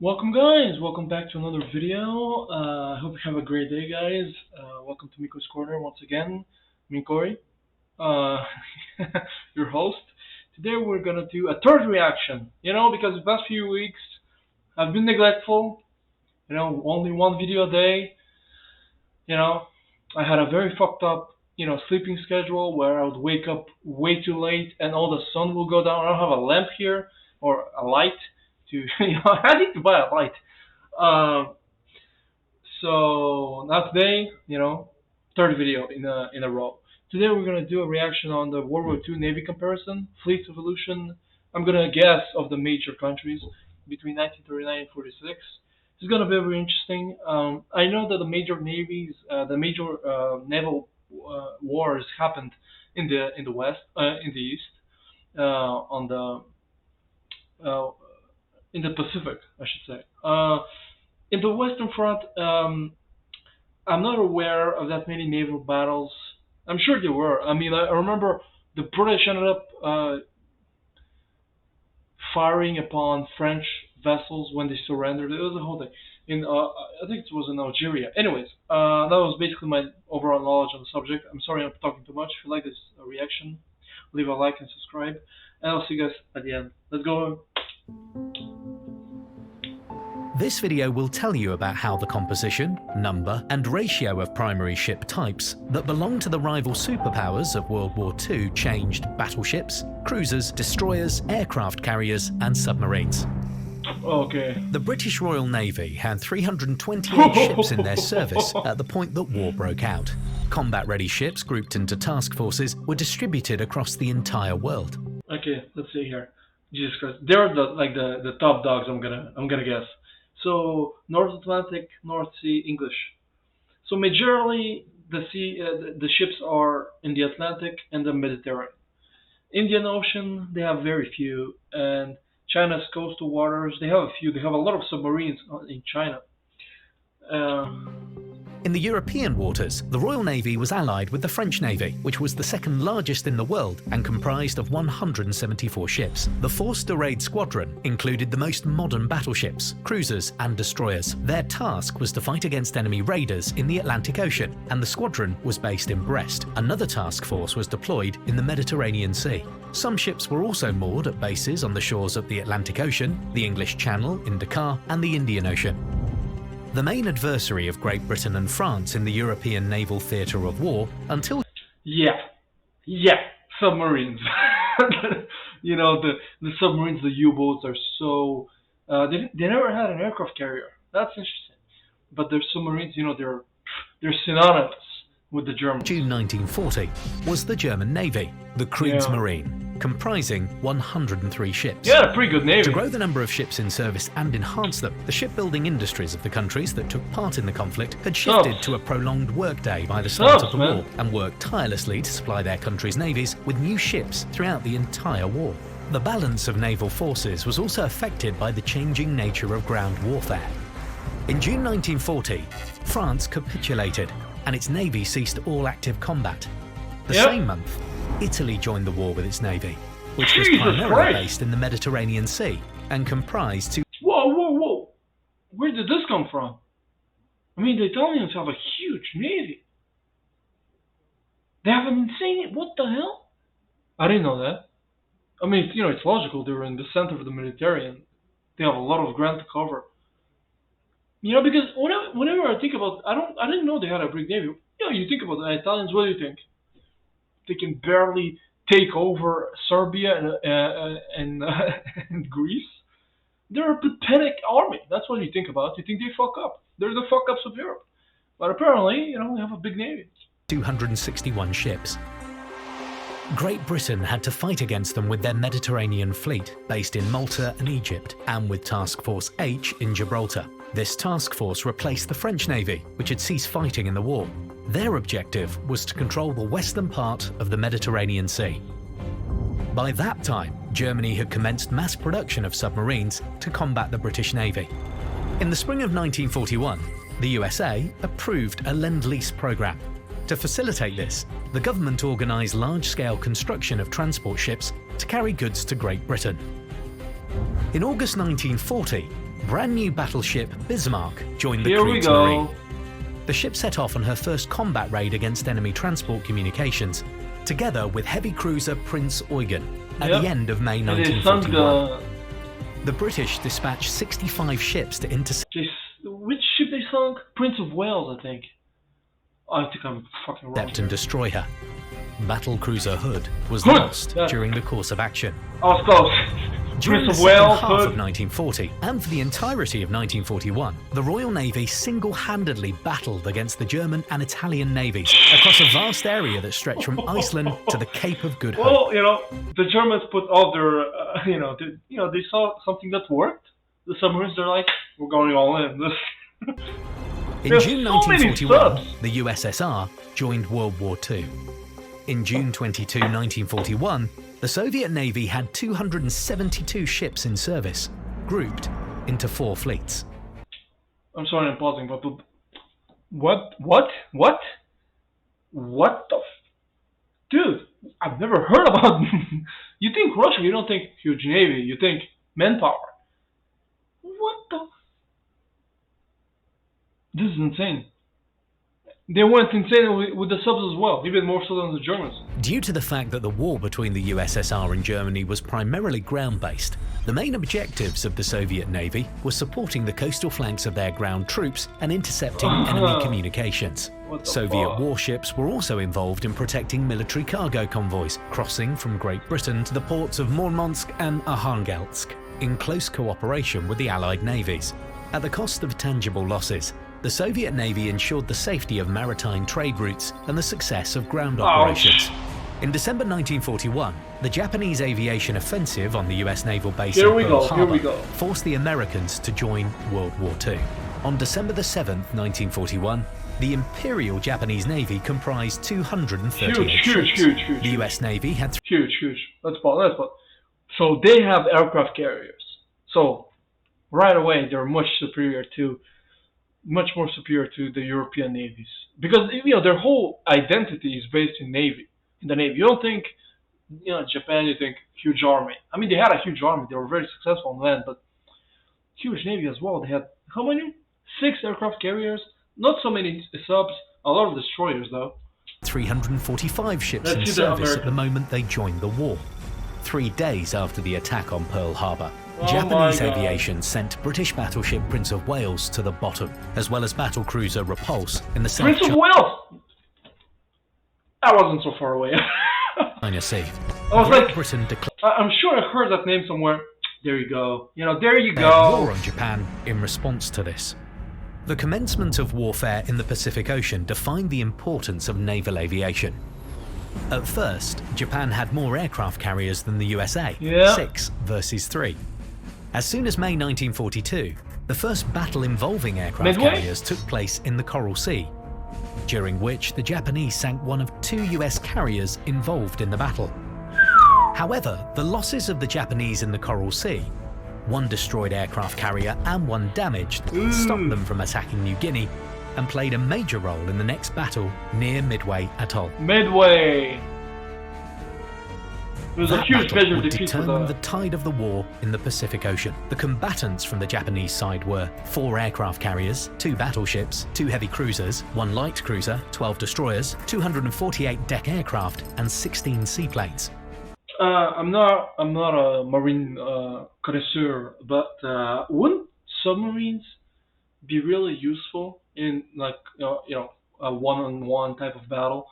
Welcome guys, welcome back to another video. I hope you have a great day guys. Welcome to Miko's Corner once again. Mikori, uh, your host. Today we're gonna do a third reaction, because the past few weeks I've been neglectful, only one video a day, you know. I had a very fucked up, sleeping schedule where I would wake up way too late and all the sun will go down. I don't have a lamp here or a light to, I need to buy a light. Um, so now today, third video in a row. Today we're gonna do a reaction on the World War II Navy comparison, fleet evolution. I'm gonna guess of the major countries between 1939 and 46. It's gonna be very interesting. I know that the major navies, the major naval wars happened in the west, in the east, on the in the Pacific, I should say. In the Western Front, I'm not aware of that many naval battles. I'm sure there were. I mean, I remember the British ended up firing upon French vessels when they surrendered. It was a whole thing. I think it was in Algeria. Anyways, that was basically my overall knowledge on the subject. I'm sorry I'm talking too much. If you like this reaction, leave a like and subscribe. And I'll see you guys at the end. Let's go. This video will tell you about how the composition, number, and ratio of primary ship types that belong to the rival superpowers of World War II changed battleships, cruisers, destroyers, aircraft carriers, and submarines. Okay. The British Royal Navy had 328 ships in their service at the point that war broke out. Combat-ready ships grouped into task forces were distributed across the entire world. Okay, let's see here. Jesus Christ, they're the top dogs. I'm gonna guess. So North Atlantic, North Sea, English. So majorly the ships are in the Atlantic and the Mediterranean. Indian Ocean, they have very few, and China's coastal waters, they have a few. They have a lot of submarines in China. In the European waters, the Royal Navy was allied with the French Navy, which was the second largest in the world and comprised of 174 ships. The Force de Raid Squadron included the most modern battleships, cruisers, and destroyers. Their task was to fight against enemy raiders in the Atlantic Ocean, and the squadron was based in Brest. Another task force was deployed in the Mediterranean Sea. Some ships were also moored at bases on the shores of the Atlantic Ocean, the English Channel in Dakar, and the Indian Ocean. The main adversary of Great Britain and France in the European naval theatre of war until... Yeah, submarines. The submarines, the U-boats are so... they never had an aircraft carrier. That's interesting. But their submarines, they're synonymous with the Germans. June 1940 was the German Navy, the Kriegsmarine, comprising 103 ships. Yeah, a pretty good navy. To grow the number of ships in service and enhance them, the shipbuilding industries of the countries that took part in the conflict had shifted to a prolonged workday by the start of the war and worked tirelessly to supply their country's navies with new ships throughout the entire war. The balance of naval forces was also affected by the changing nature of ground warfare. In June 1940, France capitulated and its navy ceased all active combat. The same month, Italy joined the war with its navy, which was primarily based in the Mediterranean Sea and comprised two... Whoa! Where did this come from? I mean, the Italians have a huge navy. They have an insane... What the hell? I didn't know that. I mean, it's logical. They're in the center of the Mediterranean. They have a lot of ground to cover. Because whenever I think about, I didn't know they had a big navy. You think about the Italians. What do you think? They can barely take over Serbia and and Greece. They're a pathetic army. That's what you think about. You think they fuck up. They're the fuck ups of Europe. But apparently, we have a big navy. 261 ships. Great Britain had to fight against them with their Mediterranean fleet, based in Malta and Egypt, and with Task Force H in Gibraltar. This task force replaced the French Navy, which had ceased fighting in the war. Their objective was to control the western part of the Mediterranean Sea. By that time, Germany had commenced mass production of submarines to combat the British Navy. In the spring of 1941, the USA approved a Lend-Lease program. To facilitate this, the government organised large-scale construction of transport ships to carry goods to Great Britain. In August 1940, Brand new battleship Bismarck joined the Here we Kriegsmarine. go. The ship set off on her first combat raid against enemy transport communications, together with heavy cruiser Prince Eugen, at the end of May And they sunk 1941. The British dispatched 65 ships to intercept. Which ship they sunk? Prince of Wales, I think. I think I'm fucking wrong. And destroy her. Battle cruiser Hood was Hood! lost Yeah. during the course of action. I was close. During Prince the of second Wales, half Hood. of 1940 and for the entirety of 1941, the Royal Navy single-handedly battled against the German and Italian navies across a vast area that stretched from Iceland to the Cape of Good Hope. Well, you know, the Germans put all their, they saw something that worked. The submarines, they're like, we're going all in. In There's June so many 1941, subs. the USSR joined World War II. In June 22, 1941, the Soviet Navy had 272 ships in service, grouped into 4 fleets. I'm sorry I'm pausing, but what the dude, I've never heard about you think Russia, you don't think huge navy, you think manpower. What the this is insane. They went insane with the subs as well, even more so than the Germans. Due to the fact that the war between the USSR and Germany was primarily ground-based, the main objectives of the Soviet Navy were supporting the coastal flanks of their ground troops and intercepting enemy communications. What the Soviet fuck? warships were also involved in protecting military cargo convoys crossing from Great Britain to the ports of Murmansk and Arkhangelsk, in close cooperation with the Allied navies. At the cost of tangible losses, the Soviet Navy ensured the safety of maritime trade routes and the success of ground operations. In December 1941, the Japanese aviation offensive on the US naval base in Pearl Harbor forced the Americans to join World War II. On December the 7th, 1941, the Imperial Japanese Navy comprised 238 ships. Huge. The US Navy had Huge. Let's pause. So they have aircraft carriers. So right away they're much more superior to the European navies, because their whole identity is based in the navy. You don't think Japan, you think huge army. I mean, they had a huge army, they were very successful on land, but huge navy as well. They had how many? 6 aircraft carriers, not so many subs, a lot of destroyers though. 345 ships in service at the moment they joined the war. 3 days after the attack on Pearl Harbor, Japanese aviation sent British battleship Prince of Wales to the bottom, as well as battlecruiser Repulse in the South Prince of Wales! That wasn't so far away. China Sea. I was Great like, Britain declared I'm sure I heard that name somewhere. There you go. There you go. war on Japan in response to this. The commencement of warfare in the Pacific Ocean defined the importance of naval aviation. At first, Japan had more aircraft carriers than the USA, 6 versus 3. As soon as May 1942, the first battle involving aircraft carriers took place in the Coral Sea, during which the Japanese sank one of 2 US carriers involved in the battle. However, the losses of the Japanese in the Coral Sea, 1 destroyed aircraft carrier and 1 damaged, stopped them from attacking New Guinea and played a major role in the next battle near Midway Atoll. Midway! It was That a huge battle measure would defeat for determine the tide of the war in the Pacific Ocean. The combatants from the Japanese side were 4 aircraft carriers, 2 battleships, 2 heavy cruisers, 1 light cruiser, 12 destroyers, 248 deck aircraft, and 16 seaplanes. I'm not a marine connoisseur, but wouldn't submarines be really useful in a one-on-one type of battle?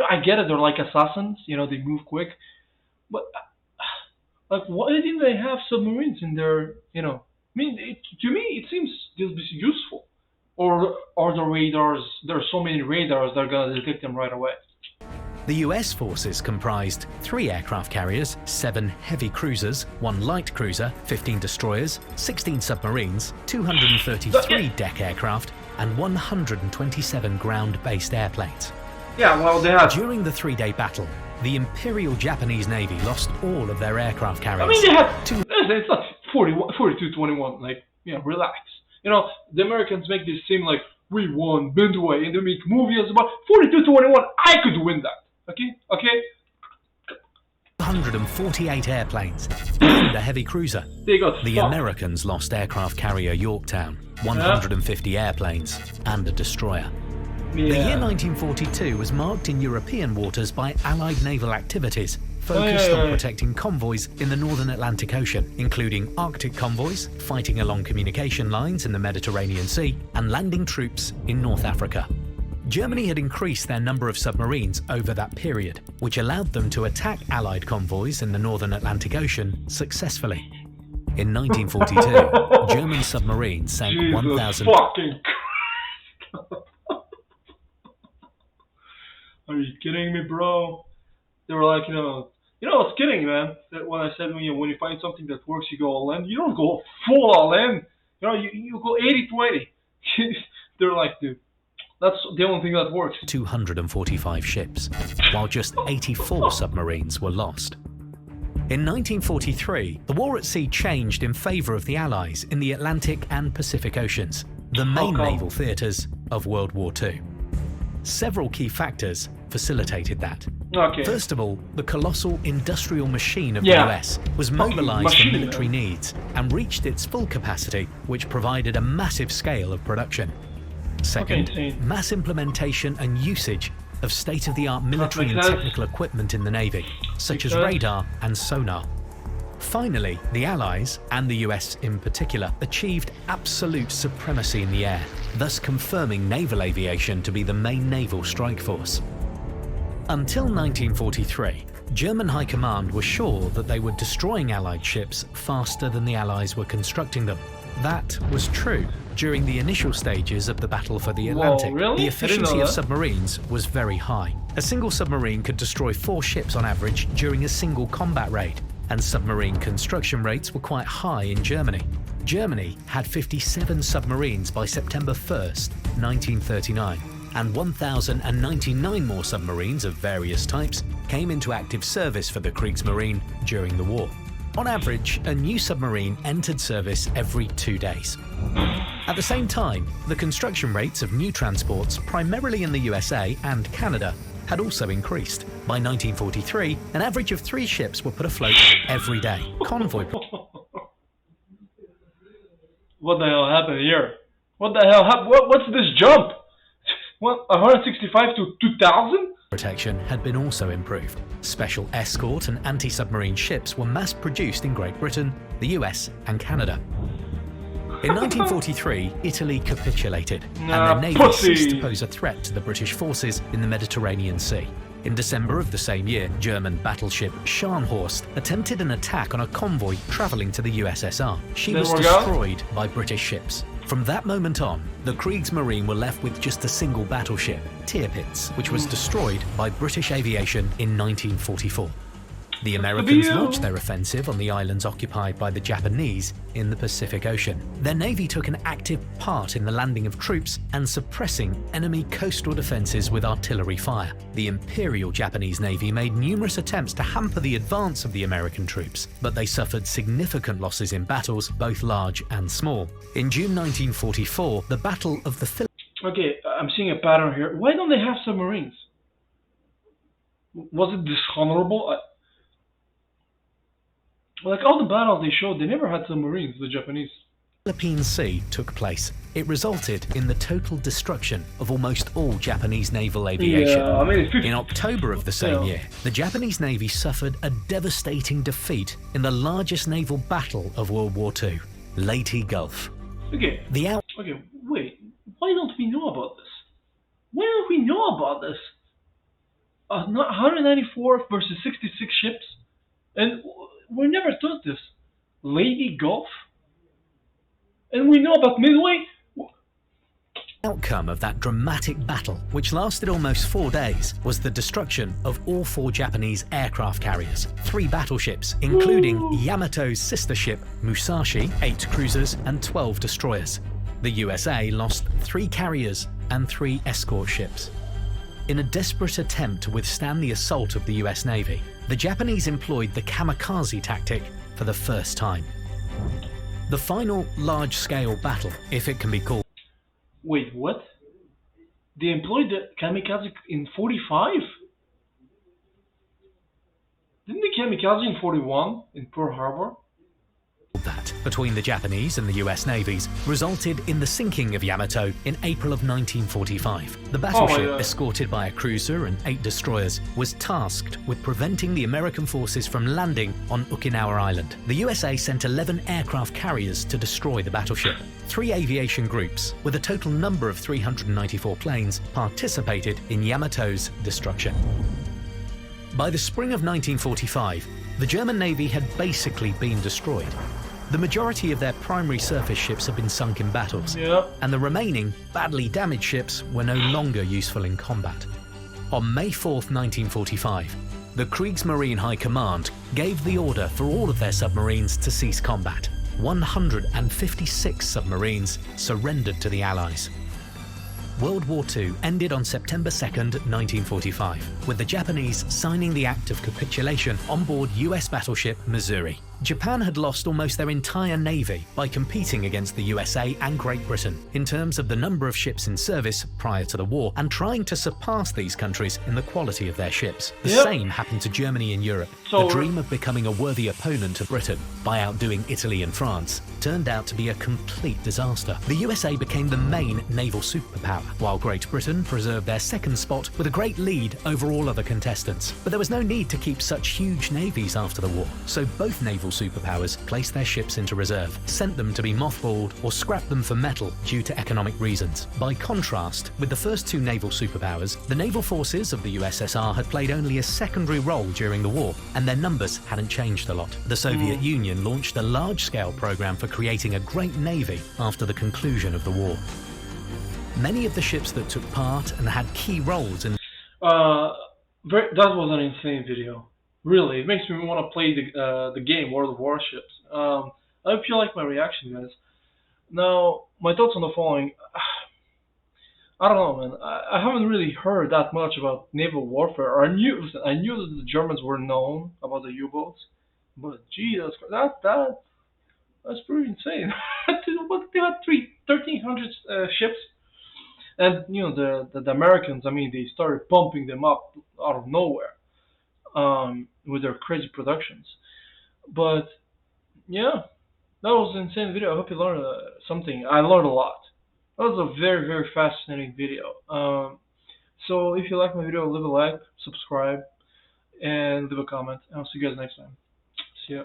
I get it, they're like assassins, they move quick, but why didn't they have submarines in their, to me it seems they'll be useful. Or are the radars, there are so many radars that are gonna detect them right away. The US forces comprised 3 aircraft carriers, 7 heavy cruisers, 1 light cruiser, 15 destroyers, 16 submarines, 233 deck aircraft, and 127 ground-based airplanes. Yeah, well, they had... During the 3-day battle, the Imperial Japanese Navy lost all of their aircraft carriers. I mean, they had... It's not 42-21, relax. The Americans make this seem like we won Midway, and they make movies about 42-21. I could win that. Okay? 148 airplanes, and a heavy cruiser. They got The fucked. Americans lost aircraft carrier Yorktown, 150 airplanes, and a destroyer. The year 1942 was marked in European waters by Allied naval activities focused on protecting convoys in the northern Atlantic Ocean, including Arctic convoys, fighting along communication lines in the Mediterranean Sea, and landing troops in North Africa. Germany had increased their number of submarines over that period, which allowed them to attack Allied convoys in the northern Atlantic Ocean successfully. In 1942, German submarines sank 1,000. Fucking Are you kidding me, bro? They were like, I was kidding, man. That when I said when you find something that works, you go all in. You don't go full all in. You go 80-20. They're like, dude, that's the only thing that works. 245 ships, while just 84 submarines were lost. In 1943, the war at sea changed in favour of the Allies in the Atlantic and Pacific Oceans, the main naval theatres of World War II. Several key factors facilitated that. Okay. First of all, the colossal industrial machine of the US was mobilised for military needs and reached its full capacity, which provided a massive scale of production. Second, mass implementation and usage of state-of-the-art military and technical equipment in the Navy, such as radar and sonar. Finally, the Allies, and the US in particular, achieved absolute supremacy in the air, thus confirming naval aviation to be the main naval strike force. Until 1943, German High Command was sure that they were destroying Allied ships faster than the Allies were constructing them. That was true during the initial stages of the Battle for the Atlantic. Whoa, really? The efficiency of submarines was very high. A single submarine could destroy 4 ships on average during a single combat raid, and submarine construction rates were quite high in Germany. Germany had 57 submarines by September 1st, 1939, and 1,099 more submarines of various types came into active service for the Kriegsmarine during the war. On average, a new submarine entered service every 2 days. At the same time, the construction rates of new transports, primarily in the USA and Canada, had also increased. By 1943, an average of 3 ships were put afloat every day. Convoy. What the hell happened here? What the hell happened? What's this jump? What, 165 to 2,000? Protection had been also improved. Special escort and anti-submarine ships were mass-produced in Great Britain, the US and Canada. In 1943, Italy capitulated, and their navy ceased to pose a threat to the British forces in the Mediterranean Sea. In December of the same year, German battleship Scharnhorst attempted an attack on a convoy travelling to the USSR. She was destroyed by British ships. From that moment on, the Kriegsmarine were left with just a single battleship, Tirpitz, which was destroyed by British aviation in 1944. The Americans launched their offensive on the islands occupied by the Japanese in the Pacific Ocean. Their navy took an active part in the landing of troops and suppressing enemy coastal defenses with artillery fire. The Imperial Japanese Navy made numerous attempts to hamper the advance of the American troops, but they suffered significant losses in battles, both large and small. In June 1944, the Battle of the Philippines. Okay, I'm seeing a pattern here. Why don't they have submarines? Was it dishonorable? Like all the battles they showed, they never had submarines, the Japanese. Philippine Sea took place. It resulted in the total destruction of almost all Japanese naval aviation. Yeah, I mean, in October of the same year, the Japanese Navy suffered a devastating defeat in the largest naval battle of World War II, Leyte Gulf. Okay. Okay, wait. Why don't we know about this? Why don't we know about this? 194 versus 66 ships, and we never thought this. Leyte Gulf? And we know about Midway? The outcome of that dramatic battle, which lasted almost 4 days, was the destruction of all 4 Japanese aircraft carriers, 3 battleships, including Yamato's sister ship Musashi, 8 cruisers and 12 destroyers. The USA lost 3 carriers and 3 escort ships. In a desperate attempt to withstand the assault of the US Navy, the Japanese employed the kamikaze tactic for the first time. The final large-scale battle, if it can be called. Wait, what? They employed the kamikaze in 45? Didn't they kamikaze in 41 in Pearl Harbor? That, between the Japanese and the US navies, resulted in the sinking of Yamato in April of 1945. The battleship, escorted by a cruiser and 8 destroyers, was tasked with preventing the American forces from landing on Okinawa Island. The USA sent 11 aircraft carriers to destroy the battleship. 3 aviation groups, with a total number of 394 planes, participated in Yamato's destruction. By the spring of 1945, the German Navy had basically been destroyed. The majority of their primary surface ships had been sunk in battles, and the remaining, badly damaged ships were no longer useful in combat. On May 4th, 1945, the Kriegsmarine High Command gave the order for all of their submarines to cease combat. 156 submarines surrendered to the Allies. World War II ended on September 2nd, 1945, with the Japanese signing the act of capitulation on board US battleship Missouri. Japan had lost almost their entire navy by competing against the USA and Great Britain in terms of the number of ships in service prior to the war, and trying to surpass these countries in the quality of their ships. The same happened to Germany and Europe. The dream of becoming a worthy opponent of Britain by outdoing Italy and France turned out to be a complete disaster. The USA became the main naval superpower, while Great Britain preserved their second spot with a great lead over all other contestants. But there was no need to keep such huge navies after the war, so both naval superpowers placed their ships into reserve, sent them to be mothballed, or scrapped them for metal due to economic reasons. By contrast, with the first 2 naval superpowers, the naval forces of the USSR had played only a secondary role during the war, and their numbers hadn't changed a lot. The Soviet Union launched a large-scale program for creating a great navy after the conclusion of the war. Many of the ships that took part and had key roles in that was an insane video. Really, it makes me want to play the game World of Warships. I hope you like my reaction, guys. Now, my thoughts on the following. I don't know, man. I haven't really heard that much about naval warfare. I knew that the Germans were known about the U-boats, but Jesus, that's pretty insane. They had 1,300 ships, and the Americans. I mean, they started pumping them up out of nowhere. With their crazy productions. But yeah, that was an insane video. I hope you learned something. I learned a lot. That was a very, very fascinating video. So if you like my video, leave a like, subscribe, and leave a comment. I'll see you guys next time. See ya.